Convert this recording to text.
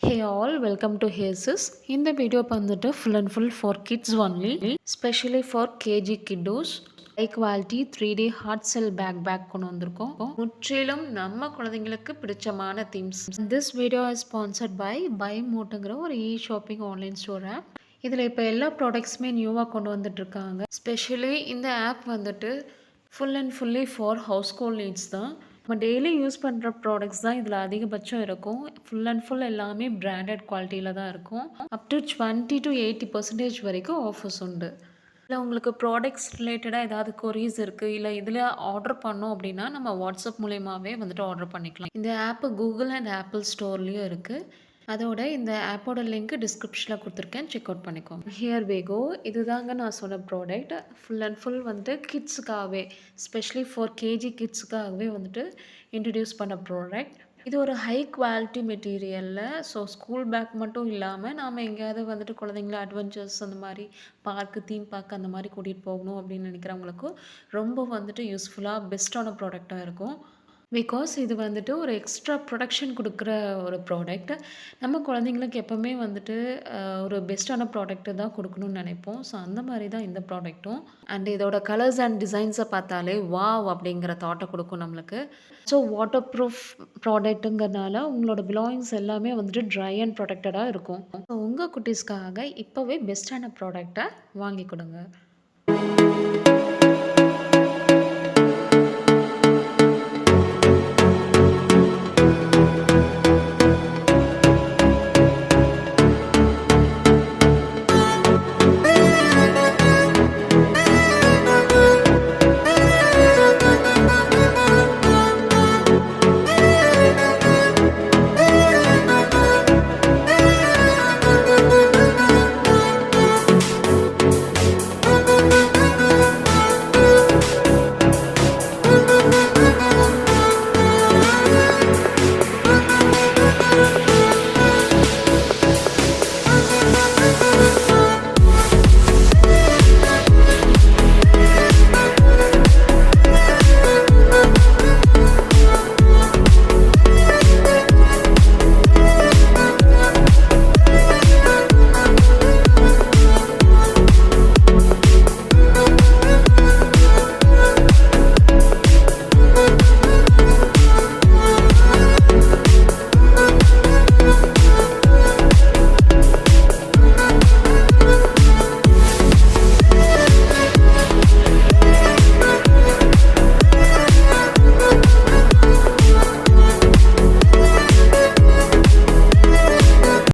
Hey all, welcome to Hasis. இந்த video வந்துட்டு full and full for kids only, especially for KG kiddos. High quality 3D hard shell bag கொண்டு வந்திருக்கோம். முற்றிலும் நம்ம குழந்தைங்களுக்கு பிடிச்சமான themes. This video is sponsored by மோட்டுங்கிற ஒரு ஷாப்பிங் ஆன்லைன் ஸ்டோர் ஆப். இதில் இப்போ எல்லா ப்ராடக்ட்ஸுமே நியூவாக கொண்டு வந்துட்டு இருக்காங்க. ஸ்பெஷலி இந்த ஆப் வந்துட்டு full and fully for house hold needs தான். நம்ம டெய்லி யூஸ் பண்ணுற ப்ராடக்ட்ஸ் தான் இதில் அதிகபட்சம் இருக்கும். ஃபுல் அண்ட் ஃபுல் எல்லாமே பிராண்டட் குவாலிட்டியில் தான் இருக்கும். அப் டு 20-80% வரைக்கும் ஆஃபர்ஸ் உண்டு. இல்லை உங்களுக்கு ப்ராடக்ட்ஸ் ரிலேட்டடாக ஏதாவது கொரீஸ் இருக்குது, இல்லை இதில் ஆர்டர் பண்ணோம் அப்படின்னா நம்ம வாட்ஸ்அப் மூலயமாவே வந்துட்டு ஆர்டர் பண்ணிக்கலாம். இந்த ஆப்பு கூகுள் அண்ட் ஆப்பிள் ஸ்டோர்லேயும் இருக்குது. அதோட இந்த ஆப்போட லிங்க் டிஸ்கிரிப்ஷனில் கொடுத்துருக்கேன், செக் அவுட் பண்ணிக்கோங்க. ஹியர் வே கோ. இதுதாங்க நான் சொன்ன ப்ராடக்ட். ஃபுல் அண்ட் ஃபுல் வந்துட்டு கிட்ஸுக்காகவே, ஸ்பெஷலி ஃபார் கேஜி கிட்ஸுக்காகவே வந்துட்டு இன்ட்ரடியூஸ் பண்ண ப்ராடக்ட். இது ஒரு ஹை குவாலிட்டி மெட்டீரியலில். ஸோ ஸ்கூல் பேக் மட்டும் இல்லாமல் நாம் எங்கேயாவது வந்துட்டு குழந்தைங்கள அட்வென்ச்சர்ஸ் அந்த மாதிரி தீம் பார்க் அந்த மாதிரி கூட்டிகிட்டு போகணும் அப்படின்னு நினைக்கிறவங்களுக்கும் ரொம்ப வந்துட்டு யூஸ்ஃபுல்லாக பெஸ்ட்டான ப்ராடக்டாக இருக்கும். பிகாஸ் இது வந்துட்டு ஒரு எக்ஸ்ட்ரா ப்ரொடக்ஷன் கொடுக்குற ஒரு ப்ராடக்ட். நம்ம குழந்தைங்களுக்கு எப்போவுமே வந்துட்டு ஒரு பெஸ்ட்டான ப்ராடக்ட்டு தான் கொடுக்கணும்னு நினைப்போம். ஸோ அந்த மாதிரி தான் இந்த ப்ராடக்ட்டும். அண்ட் இதோட கலர்ஸ் அண்ட் டிசைன்ஸை பார்த்தாலே வாவ் அப்படிங்கிற தாட்டை கொடுக்கும் நம்மளுக்கு. ஸோ வாட்டர் ப்ரூஃப் ப்ராடக்ட்டுங்கிறனால உங்களோட பிலாங்கிங்ஸ் எல்லாமே வந்துட்டு ட்ரை அண்ட் ப்ரொடெக்டடாக இருக்கும். ஸோ உங்கள் குட்டீஸ்க்காக இப்போவே பெஸ்ட்டான ப்ராடக்டை வாங்கி கொடுங்க.